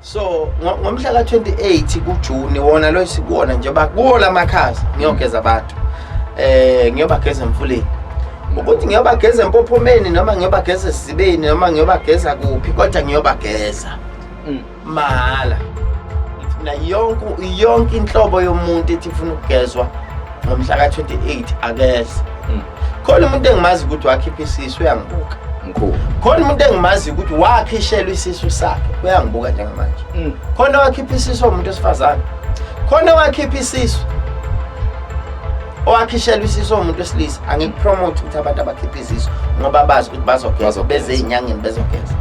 So ngomhla ka28 kuJuni wona lo sikuona nje bakuwola amakhaza ngiyogeza abantu ngiyobageza emfuleni ukuthi ngiyobageza empophomeni noma ngiyobageza esizibeni noma ngiyobageza kuphi kodwa ngiyobageza mahala na yonke inhlobo yomuntu ethi ifuna ukugezwa ngomhla ka28 akeze khona umuntu engimazi ukuthi wakhipha isisu uyangibuka mkhulu khona umuntu engimazi ukuthi wakhishelwa isisu sakhe uyangibuka njengamanje khona wakhipha isisu umuntu osifazane khona wakhipha isisu owakhishelwa isisu umuntu wesilisa angikupromote ukuthi abantu abakhipha isisu ngoba bazi ukuthi bazogeza beze inyangeni bezogeza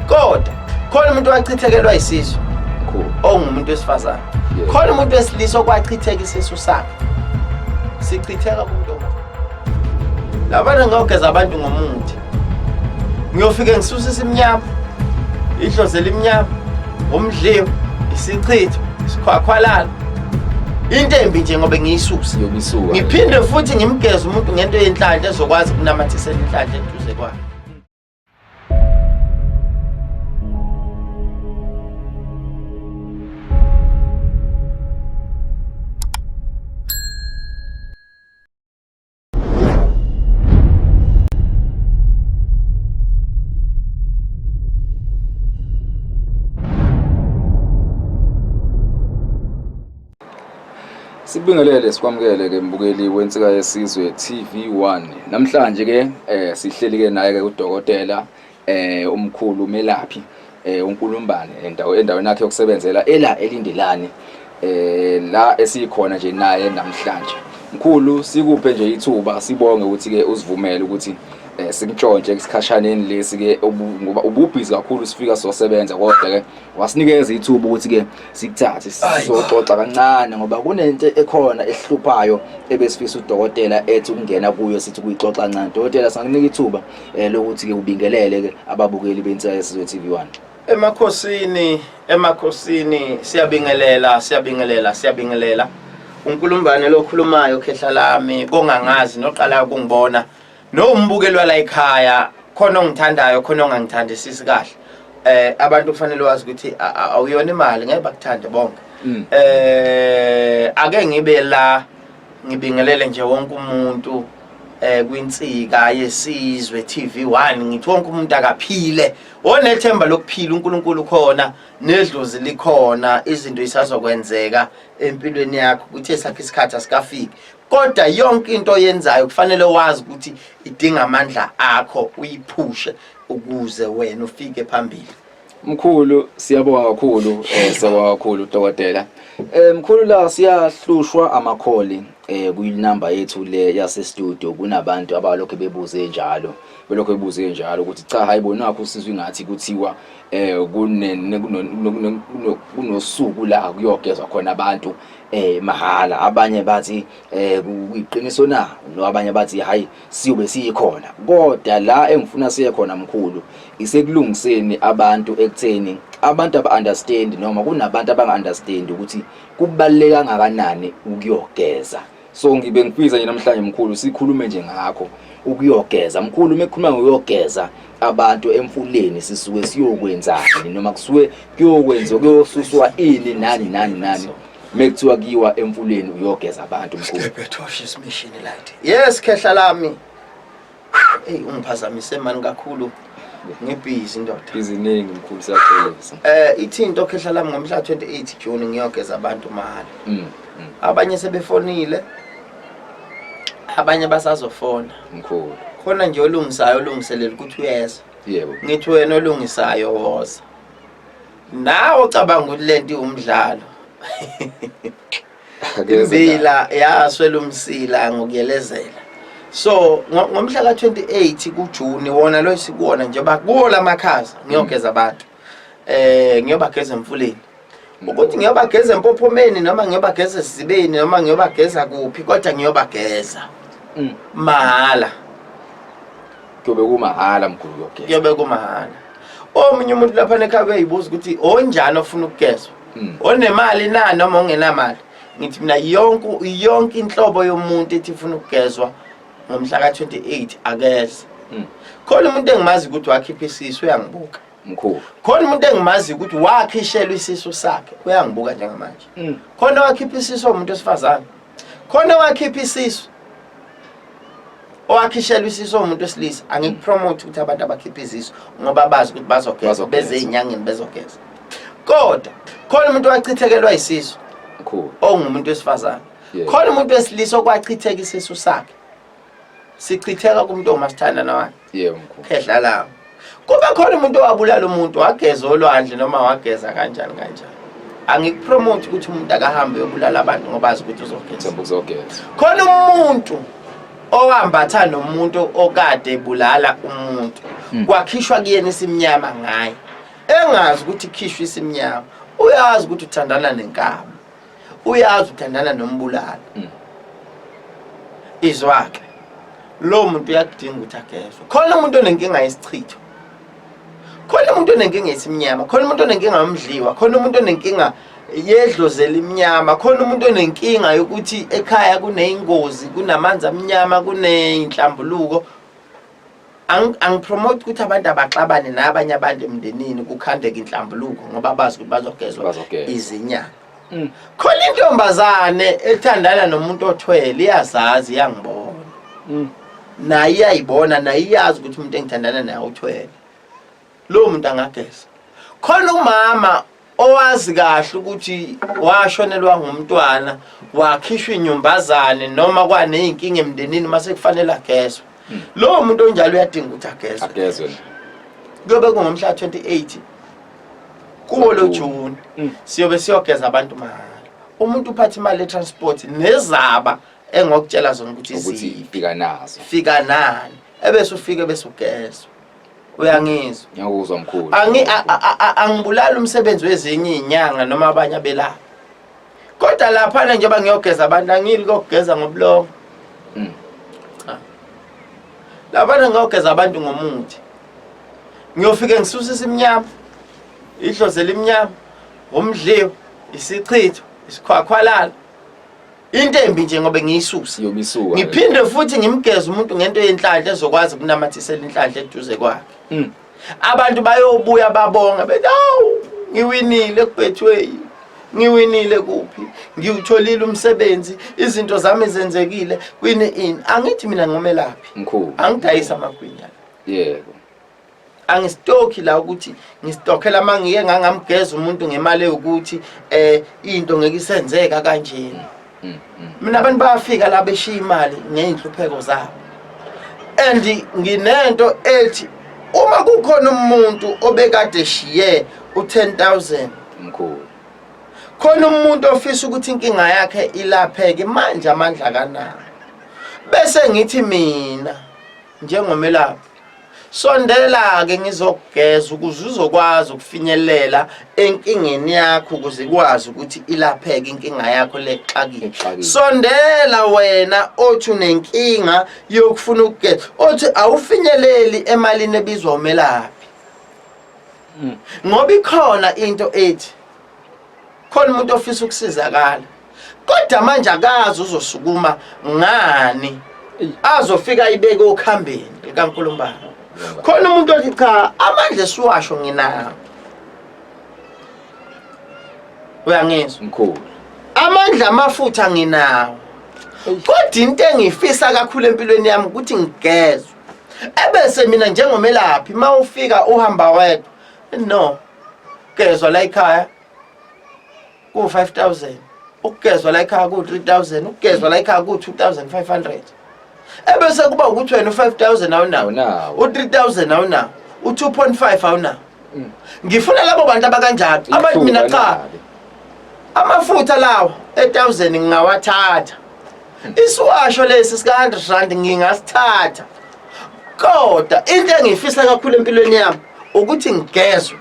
kodwa khona umuntu wachithekelwa isisu ongumuntu wesifazane khona umuntu wesilisa okwachitheka isisu sakhe sichitheka kumuntu labana ngogeza abantu ngomuthi ngiyofika ngisusisa iminyama ihlozela iminyama umdliwo isichitho isikhwakhwalala into embi nje ngoba ngiyisusa yobisuka ngiphinde futhi ngimgeza umuntu ngento yenhlanhla ezokwazi ukunamathisela inhlanhla eduze kwakhe Sibingelele sikwamukele ke mbukeli wensika yesizwe TV1 namhlanje ke sihleli ke naye ke udokotela umkhulu umelaphi uNkulumbane endaweni yakhe yokusebenzela elindelane la esikhona nje naye namhlanje mkhulu sikuphe nje ithuba sibonge ukuthi ke usivumele ukuthi sikutshontshe isikhashaneni lesi ke ngoba ububhizi kakhulu sifika sosebenza kodwa ke wasinikeza ithuba ukuthi ke sikuthathe sizoxoxa kancane ngoba kunento ekhona ehluphayo ebesifisa udokotela ethi ukungena kuyo sithi kuyixoxa kancane dokotela sanginika ithuba lokuthi ke ubingelele ke ababukeli bensika yesizwe TV1 emakhosini siyabingelela uNkulumbane lokhulumayo khehla lami kongangazi noqala ukungibona no umbukelwa la ekhaya khona ongithandayo khona ongangithandisisi kahle abantu kufanele wazi ukuthi awuyona imali ngeke bakuthande bonke ake ngibe la ngibingelele nje wonke umuntu kwinsika yesizwe TV1 ngithi wonke umuntu akaphile onethemba lokuphila uNkulunkulu khona nedlozi likhona izinto isazokwenzeka empilweni yakho ukuthi esakhe isikhathi asikafiki kodwa yonke into oyenzayo kufanele wazi ukuthi idinga amandla akho uyiphushe ukuze wena ufike phambili mkhulu siyabonga kakhulu siyabonga kakhulu dokotela mkhulu la siyahlushwa amakholi kuyinamba yethu le yase studio kunabantu abalokho bebuze njalo ukuthi cha hayibona nakho usizwe ngathi kuthiwa kunosuku la kuyogezwa khona abantu mahala abanye bathi kuyiqiniso na abanye bathi hayi siyobe siyikhona kodwa la engifuna siye khona mkhulu isekulungiseni abantu ekutheni abantu aba-understand noma kunabantu abanga-understand ukuthi kubaluleke kangakanani ukuyogeza so ngibe ngifisa nje namhlanje mkhulu sikhulume nje ngakho ukuyogeza mkhulu mekhuluma ngokuyogeza abantu emfuleni sisuke siyokwenzani noma kusuke kuyosuswa ini nani mekuthiwa kiwa emfuleni uyogeza abantu mkhulu Skepetoshes mission light yes khehla lami ungiphazamise mani kakhulu ngibhizi ndoda iziningi mkhulu siyaxolisa ithinto khehla lami ngomhla 28 June ngiyogeza abantu mahala abanye sebefonile abanye basazofona mkhulu khona nje olungiselela ukuthi uyeza yebo ngithi wena olungisayo woza nawe cabanga ukuthi lento umdlalo imbila yaswela umsila ngokuyelezela so ngomhla ka28 kuJuni wona lo sikuona nje bakuwola amakhaza ngiyogeza abantu ngiyobageza emfuleni ukuthi ngiyobageza empophomeni noma ngiyobageza esizibeni noma ngiyobageza kuphi kodwa ngiyobageza mahala kuyobe kumahala mkhulu yogeza kuyobe kumahala omunye umuntu lapha ekhaya uyibuza ukuthi onjani ofuna ukugezwa onemali na noma ongenamali ngithi mina yonke inhlobo yomuntu ethi ifuna ukugezwa ngomhla ka28 akeze khona umuntu engimazi ukuthi wakhipha isisu uyangibuka mkhulu. Khona umuntu engimazi ukuthi wakhishelwa isisu sakhe uyangibuka njengamanje. Khona wakhipha isisu umuntu osifazane. Khona wakhipha isisu owakhishelwa isisu umuntu wesilisa. Angikupromote ukuthi abantu abakhipha isisu ngoba bazi ukuthi bazogeza beze enyangeni bezogeza. Kodwa khona umuntu wachithekelwa isisu mkhulu ongumuntu wesifazane. Khona umuntu wesilisa okwachitheka isisu sakhe. Sichitheka kumuntu omasithanda nawe. Yebo mkhulu. Khehla lawo. Kube khona umuntu owabulala umuntu wageza olwandle noma wageza kanjani. Angikupromote ukuthi umuntu akahambe uyobulala abantu ngoba azi ukuthi uzogeza. Khona umuntu owambatha nomuntu okade ebulala umuntu kwakhishwa kuyena isimnyama ngaye. Engazi ukuthi ikhishwa isimnyama. Uyazi ukuthi uthandana nenkaba. Uyazi uthandana nombulala. Izwakhe. Lo muntu uyakudinga ukuthi agezwe. Khona umuntu onenkinga yesichitho. Khona umuntu onenkinga yesimnyama, khona umuntu onenkinga yomdliwa, khona umuntu onenkinga yedlozela imnyama, khona umuntu onenkinga yokuthi ekhaya kuneyingozi, kunamanzi amnyama, kunenhlambuluko. Angipromote ukuthi abantu abaxabane nabanye abantu emndenini kukhandeka inhlambuluko ngoba bazi ukuthi bazogezwa izinyanga. Khona intombazane ethandana nomuntu othwele iyazazi iyangibona. Naye iyayibona naye iyazi ukuthi umuntu engithandana naye uthwele. Lo muntu angageza. Khona umama owazi kahle ukuthi washonelwa ngumntwana wakhishwa inyumbazane noma kwaneyinkinga emndenini mase kufanele agezwe. Lo muntu onjalo uyadinga ukuthi agezwe. Kuyobe kungomhla 28 kuwo lo June siyobe siyogeza abantu mahhala. Umuntu uphatha imali etransport nezaba engokutshela zona ukuthi fika nani ebese ufike bese ugezwe. Uyangizwa? Ngiyakuzwa mkhulu. Angibulala umsebenzi wezinye izinyanga noma abanye abelapha. Kodwa lapha njengoba ngiyogeza abantu angili kokugeza ngobulongo. Lapha ngiyogeza abantu ngomuthi. Ngiyofike ngisusa isimnyama, idlozela imnyama, umdliwa, isichitho, isikhwakhwalala. Into embi nje ngoba ngiyisusa. Yobisuka. Ngiphinde futhi ngimgeza umuntu ngento yenhlanhla ezokwazi ukunamathisela inhlanhla eduze kwakhe. Abantu bayobuya babonga bethi awu ngiwinile kubhethwe ngiwinile kuphi ngiwutholile umsebenzi izinto zami zenzekile kwini angithi mina ngomelaphi mkhulu angidayisa amagwinya yebo angistoki la ukuthi ngistokela mangiye ngangamgeza umuntu ngemali ukuthi into ngeke isenzeka kanje. Mina abantu bayafika la beshiya imali ngeinhlupheko zabo. And nginento ethi uma kukhona umuntu obekade shiye u10,000 mkhulu khona umuntu ofisa ukuthi inkinga yakhe ilapheke manje amandla kana bese ngithi mina njengomelaphi sondela ke ngizogeza ukuze uzokwazi ukufinyelela enkingeni yakho ukuze ikwazi ukuthi ilapheke inkinga yakho lexakile. Sondela wena othi unenkinga yokufuna ukugeza othi awufinyeleli emalini ebizwa umelaphi. Ngoba ikhona into ethi khona umuntu ofisa ukusizakala kodwa manje akazi uzosukuma ngani azofika ibeke okhambeni likaNkulunkulu. Khona umuntu othi cha amandla esiwasho nginawo. Uyangizwa mkhulu amandla amafutha nginawo. Kodwa into engifisa kakhulu empilweni yami ukuthi ngigezwe. Ebese mina njengomelaphi mawufika uhamba wedwa no gezwa la ekhaya ku 5,000 ukugezwa la ekhaya ku 3,000 ukugezwa la ekhaya ku 2,500. Ebese kuba ukuthi wena u5,000 awunawo u3,000 awunawo u2.5 awunawo. Ngifuna labo bantu abakanjalo abantu mina cha amafutha lawo 8,000 ngingawathatha. Isiwasho lesi sika 100 rand ngingasithatha. Kodwa into engifisa kakhulu empilweni yami ukuthi ngigezwe.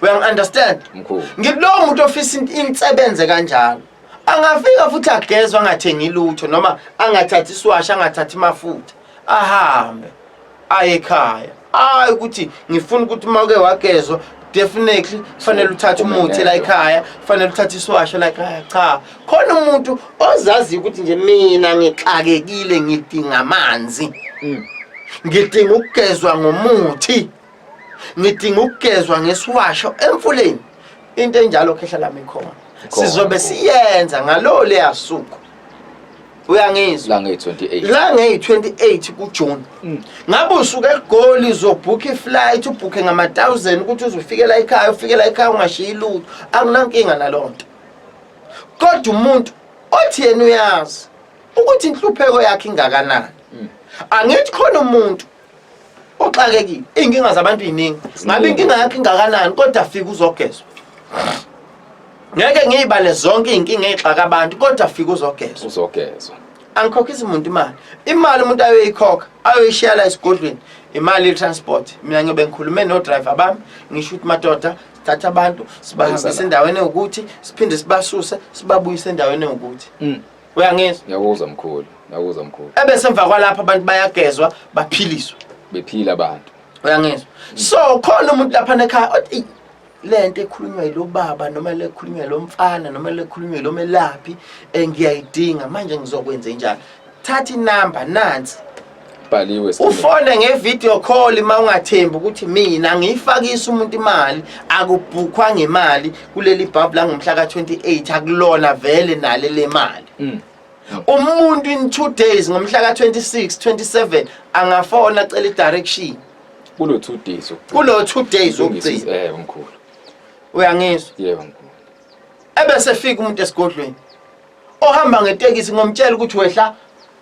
Uyangi-understand? Mkhulu. Ngilo muntu ofisa insebenze kanjalo. Angafika futhi agezwe angathengi lutho noma angathathi isiwasho angathathi mafutha. Ahambe aye ekhaya. Hayi ukuthi ngifuna ukuthi mawuke wagezwa definitely fanele uthathe umuthi la ekhaya, fanele uthathe isiwasho la ekhaya. Cha, khona umuntu ozazi ukuthi nje mina ngixakekile ngidinga amanzi. Ngidinga ukugezwa ngomuthi. ngidinga ukugezwa ngesiwasho emfuleni into enjalo khehla lami ikhona sizobe siyenza ngalo leyasuku uyangizwa la nge-28 kuJune ngabe usuke eGoli uzobhukha iflight ubhukhe ngama-1000 ukuthi uzofikela ekhaya ungashiyi lutho akunankinga nalonto kodwa umuntu othi yena uyazi ukuthi inhlupheko yakhe ingakanani angithi khona umuntu oxakekile inkinga zabantu iningi ngabe inkinga yakhe ingakanani kodwa afika uzogezwa ngeke ngiyibale zonke inkinga ezixaka abantu kodwa afika uzogezwa angikhokhisi umuntu imali umuntu ayoyikhokha ayoyishiya la esigodlweni imali ye-transport mina ngiyobe ngikhulume no-driver bami ngisho ukuthi madoda sithatha abantu sibahambise endaweni ukuthi siphinde sibasuse sibabuyise endaweni ukuthi uyangizwa ngiyakuzwa mkhulu ebese emva kwalapha abantu bayagezwa baphiliswa bephila abantu uyangizwa so khona umuntu lapha ekhaya othi lento ekhulunywa yilo baba noma lekhulunywa lo mfana noma lekhulunywa lo melaphi ngiyayidinga manje ngizokwenza njani thatha inamba nansi bhaliwe ufone ngevideo call uma ungathembi ukuthi mina ngiyifakisa umuntu imali akubhukhwa ngemali kuleli bhabhu la ngomhla ka28 akulona vele nale le mali umuntu in 2 days ngomhla ka26 27 angafona acela direction kulo 2 days ukugcina mkhulu uyangizwa yebo mkhulu ebese fika umuntu esigodlweni ohamba ngetekisi ngomtshela ukuthi wehla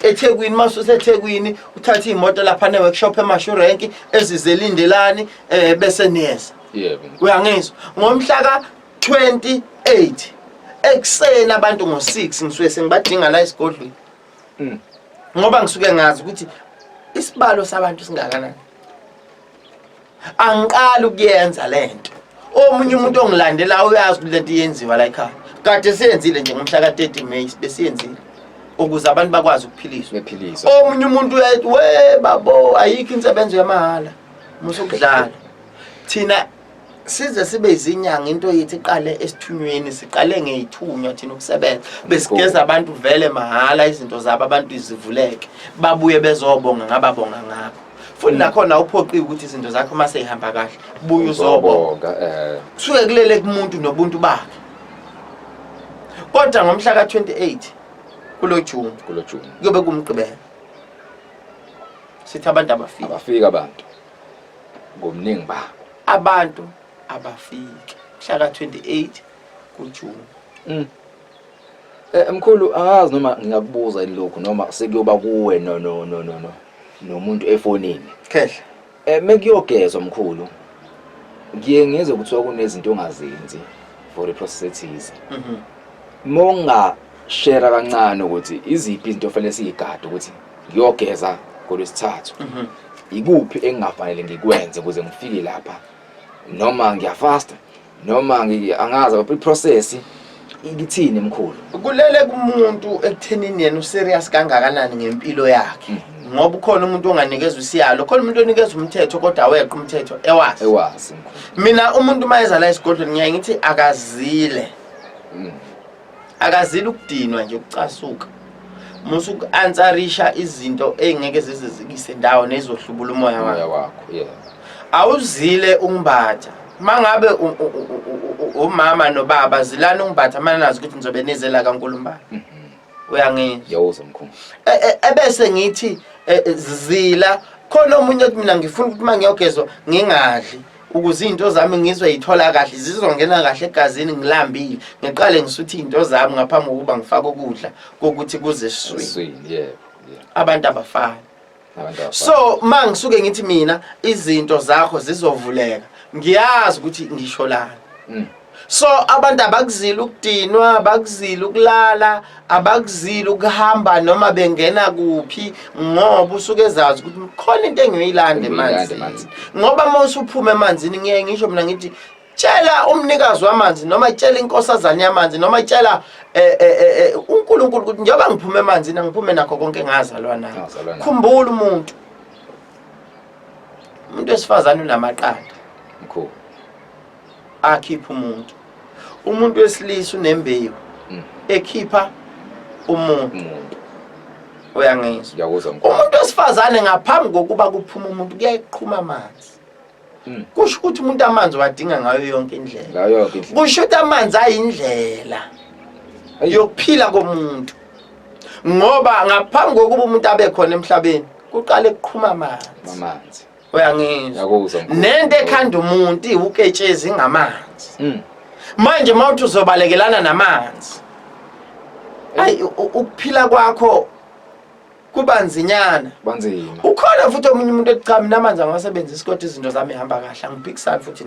eThekwini masuse eThekwini uthatha imoto lapha ne workshop eMashurenki ezizelindelani bese niyeza yebo uyangizwa ngomhla ka28 ekseni abantu ngo6 ngisuke sengibadinga la esigodlweni ngoba ngisuke ngazi ukuthi isibalo sabantu singakanani angiqala ukuyenza lento omunye umuntu ongilandela uyazi ukuthi lento iyenziwa la ekhaya kade siyenzile nje ngomhla ka30 May besiyenzile ukuze abantu bakwazi ukuphiliswa omunye umuntu uyathi we babo ayikho insebenzo yamahala musukudlala thina size sibe izinyanga into yithi iqale esithunyweni siqale ngeyithunywa thina ukusebenza besigeza abantu vele mahala izinto zabo abantu izivuleke babuye bezobonga ngababonga ngabo futhi nakhona uphoqiwe ukuthi izinto zakho mase ihamba kahle buye uzobonga kusuke kulele kumuntu nobuntu bakhe kodwa ngomhla ka28 kulo June kuyobe kumgqibelo sithi abantu abafika abantu ngomningi ba abantu abafike mhla ka28 kuJune mkhulu angazi noma ngiyakubuza lokho noma sekuyoba kuwe nomuntu efonini khehla mekuyogezwa mkhulu ngiye ngizwe ukuthi kunezinto ongazenzi for the processes monga share kancane ukuthi iziphi izinto ofanele siyigada ukuthi ngiyogeza kolwesithathu ikuphi engafanele ngikwenze ukuze ngifike lapha noma ngiyafasta noma angazi apa process ikithini mkhulu kulele kumuntu ekuthenini yena userious kangakanani ngempilo yakhe ngoba ukhona umuntu onganikezwe isiyalo khona umuntu onikezwe umthetho kodwa aweqa umthetho ewazi mina umuntu mayeza la esigodlweni ngiyaye ngithi akazile ukudinwa nje ukucasuka musuku ansarisha izinto engeke zizizikise ndawo nezohlubula umoya wakho awuzile ungibatha mangabe umama nobaba zilana ungibatha mana nazi ukuthi nizobe nezela kaNkulunkulu uyangizwa yawuza mkhulu ebese ngithi zila khona omunye ukuthi mina ngifuna ukuthi mangiyogezwa ngingadli ukuze izinto zami ngizwe yithola kahle zizongena kahle egazini ngilambile ngiqale ngisuthi izinto zami ngaphambi kokuba ngifake ukudla kokuthi kuze siswini abantu abafana so mangisuke ngithi mina izinto zakho zizovuleka ngiyazi ukuthi ngisholana so abantu abakuzila ukudinwa abakuzila ukulala abakuzila ukuhamba noma bengena kuphi ngoba usuke ezazi ukuthi khona into engiyoyilanda emanzini ngoba mase uphuma emanzini ngeke ngisho mina ngithi tshela umnikazi wamanzi noma tshela inkosazana yamanzi noma tshela uNkulunkulu ukuthi njengoba ngiphuma emanzini ngiphume nakho konke engazalwa nayo khumbula umuntu wesifazane unamaqanda mkhulu akhipha umuntu wesilisa unembewu ekhipha umuntu uyangizwa ngiyakuzwa mkhulu umuntu wesifazane ngaphambi kokuba kuphuma umuntu kuyayiqhuma amanzi kusho ukuthi umuntu amanzi wadinga ngayo yonke indlela kusho ukuthi amanzi ayindlela yokuphila komuntu ngoba ngaphambi kokuba umuntu abe khona emhlabeni kuqale kuqhuma amanzi uyangizwa nento ekhanda umuntu iwuketshezi ngamanzi manje mawuthi uzobalekelana namanzi ayi ukuphila kwakho kubanzinyana banzima ukhona futhi omunye umuntu echa mina amanzi angasebenzisi kodwa izinto zami ihamba kahle angiphikisani futhi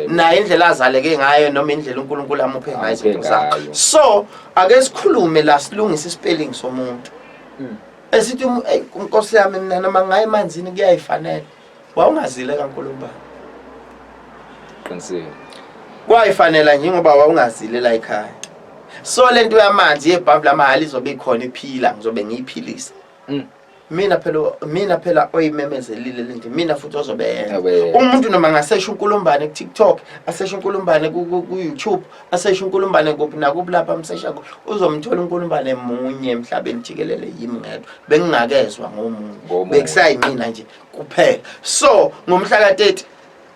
naye indlela azaleke ngayo noma indlela uNkulunkulu amuphe ngayo izinto zakhe so ake sikhulume la silungise ispelling somuntu esithi unkosi yami mina noma ngaye emanzini kuyayifanela wawungazile kaNkulunkulu qinisile kwayifanela nje ngoba wawungazile la ekhaya so lento yamanzi yeBhayibheli amahali izobe ikhona iphila ngizobe ngiyiphilisa mina phela oyimemezelile lento mina futhi ozobeyenza umuntu noma ngasesha uNkulumbane ku TikTok asesha uNkulumbane ku YouTube asesha uNkulumbane kuphi nakuphi lapha amsesha uzomthola uNkulumbane munye emhlabeni jikelele yimi ngedwa bengingakezwa ngomuntu bekusayimina nje kuphela so ngomhla ka30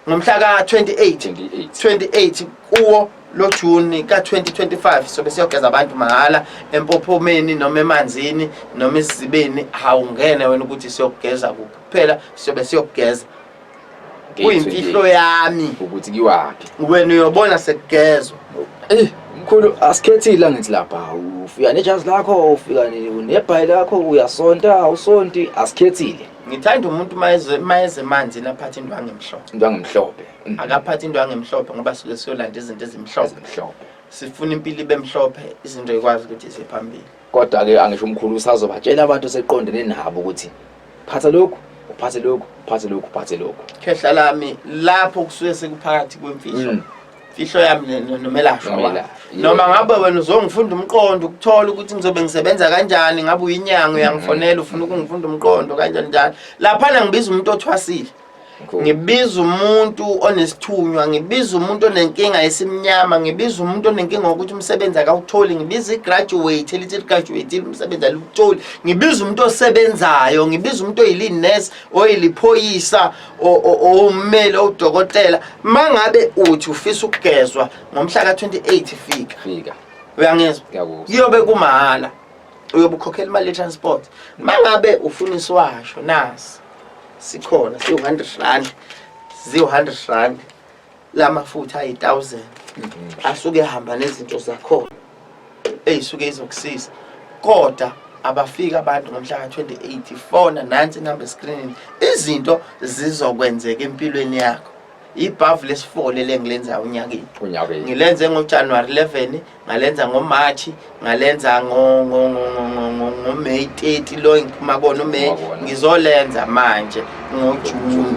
ngomhla ka28 kuwo lo June ka2025 sobe siyogeza abantu mahala empophomeni noma emanzini noma esizibeni awungene wena ukuthi siyogeza kuphela sobe siyogeza kuyimfihlo yami ukuthi kiwapi wena uyobona sekugezwa mkhulu asikhethile ngithi lapha ufika nejazi lakho ufika nebhayi lakho uyasonta awusonti asikhethile ngithanda umuntu mayeze manzi naphatha indwangu emhlophe akaphatha indwangu emhlophe ngoba sike siyolanda izinto ezimhlophe sifuna impilo ibe mhlophe izinto ikwazi ukuthi ziphambili kodwa ke angisho umkhulu usazobatshela abantu seqondene nabo ukuthi phatha lokhu uphathe lokhu uphathe lokhu uphathe lokhu khehla lami lapho kusuke sekuphakathi kwemfihlo fihlo yami nomelashwa noma ngabe wena uzongifunda umqondo ukuthola ukuthi ngizobe ngisebenza kanjani ngabe uyinyanga uyangifonela ufuna ukungifunda umqondo kanjani njalo lapha ngibiza umuntu othwasile ngibiza umuntu onesithunywa ngibiza umuntu onenkinga esimnyama ngibiza umuntu onenkinga ukuthi umsebenzi akawutholi ngibiza igraduate elithi graduate umsebenzi aluktholi ngibiza umuntu osebenzayo ngibiza umuntu oyilini nurse oyiliphoyisa ommeli odokotela mangabe uthi ufisa ukugezwa ngomhla ka28 fika uyangizwa kuyobe kumahala uyobe ukhokhela imali ye-transport mangabe ufuna isiwasho nasi sikhona si100 rand zi100 rand lamafutha ayi1000 asuke ehamba nezinto zakhona eyisuke izokusiza kodwa abafika abantu ngomhla ka28 fona nansi number screen izinto zizokwenzeka empilweni yakho ibhavu lesifole lengilenza unyakeni ngilenze ngoJanuary 11 ngalenza ngoMarch ngalenza ngoMay 30 lo ngiphuma kona uMay ngizolenza manje ngoJune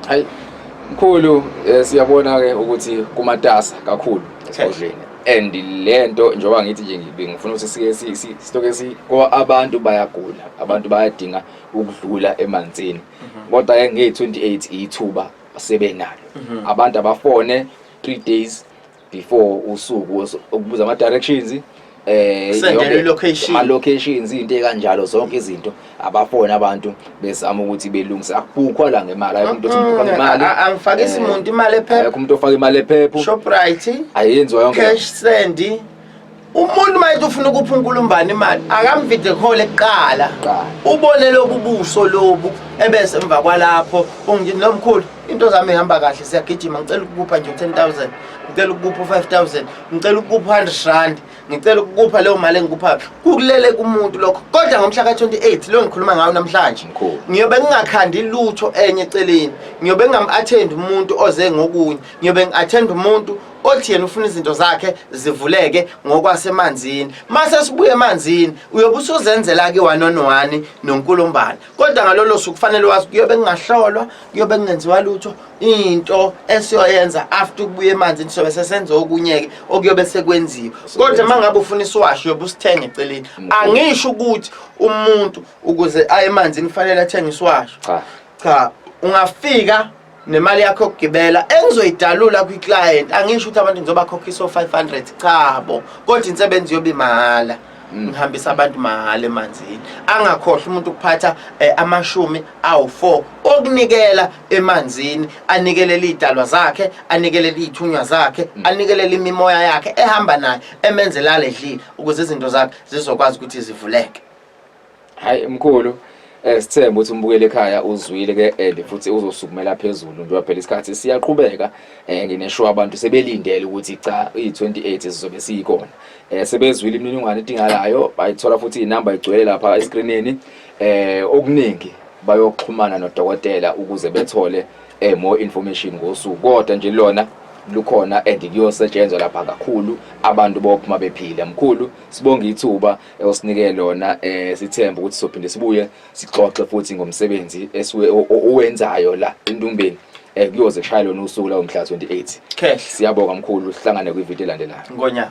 hayi mkhulu siyabona ke ukuthi kumatasa kakhulu esibhodleni and lento njengoba ngithi nje ngifuna ukuthi sike kwa abantu bayagula abantu bayadinga ukudlula emanzini kodwa ke nge28 ithuba sebenalo abantu abafone 3 days before usuku ukubuza ama directions ama locations into ekanjalo zonke izinto abafone abantu besama ukuthi belungise akubukhwa la ngemali umuntu ofaka imali angifaka isimuntu imali ephepha umuntu ofaka imali ephepha Shoprite ayenziwa yonke cash send umuntu mayithi ufuna ukupha uNkulumbane imali akamvideo call ekuqala ubone lobubuso lobu ebese emva kwalapho ungithi nomkhulu into zami ihamba kahle siyagijima ngicela ukupha nje 10000 ngicela ukupha 5000 ngicela ukupha 100 rand ngicela ukupha leyo mali engikupha kukulele kumuntu lokho kodwa ngomhla ka28 lo ngikhuluma ngawo namhlanje ngiyobe ngingakhandi lutho enye eceleni ngiyobe ngam-attend umuntu oze ngokunye ngiyobe ngi-attend umuntu othi yena ufuna izinto zakhe zivuleke ngokwasemanzini mase sibuye emanzini uyobe usuzenzela ke 1-on-1 noNkulumbane kodwa ngalolo suku kufanele wazi kuyobe ngingahlolwa kuyobe ngenziwa lutho into esiyoyenza after ukubuye emanzini sobe sesenza okunyeke okuyobe sekwenziwa kodwa mangabe ufuna isiwasho uyobe usithenge eceleni angisho ukuthi umuntu ukuze aye emanzini kufanele athenge isiwasho cha ungafika nemali yakho ukugibela engizoyidalula kwi-client angisho ukuthi abantu ngizobakhokhisa 500 cha bo kodwa insebenzi yobe mahala ngihambisa abantu mahhala emanzini. Angakhohlwa umuntu ukuphatha amashumi awu4 okunikela emanzini, anikelele idalwa zakhe, anikelele ithunywa zakhe, anikelele imimoya yakhe ehamba naye, emenzela ledlile ukuze izinto zakhe zizokwazi ukuthi zivuleke. Hayi mkhulu, sithemba ukuthi umbukele ekhaya uzwile ke futhi uzosukumela phezulu njengoba phela isikhathi siyaqhubeka. Nginesho abantu sebelindele ukuthi cha i28 sizobe siyikhona. Sebezwile imininingwane edingalayo, bayithola futhi inamba igcwele lapha escreenini. Okuningi bayoxhumana nodokotela ukuze bethole more information ngosuku. Kodwa nje lona lukhona and kuyosetshenzwa lapha kakhulu abantu bophuma bephila. Mkhulu, sibonga ithuba osinike lona. Sithemba ukuthi sophinde sibuye sixoxe futhi ngomsebenzi owenzayo la eNdumbeni. Kuyoze kushaya lona usuku la umhla 28. Kehle. Siyabonga mkhulu, sihlangane kwivideo elandelayo. Ngonyaka.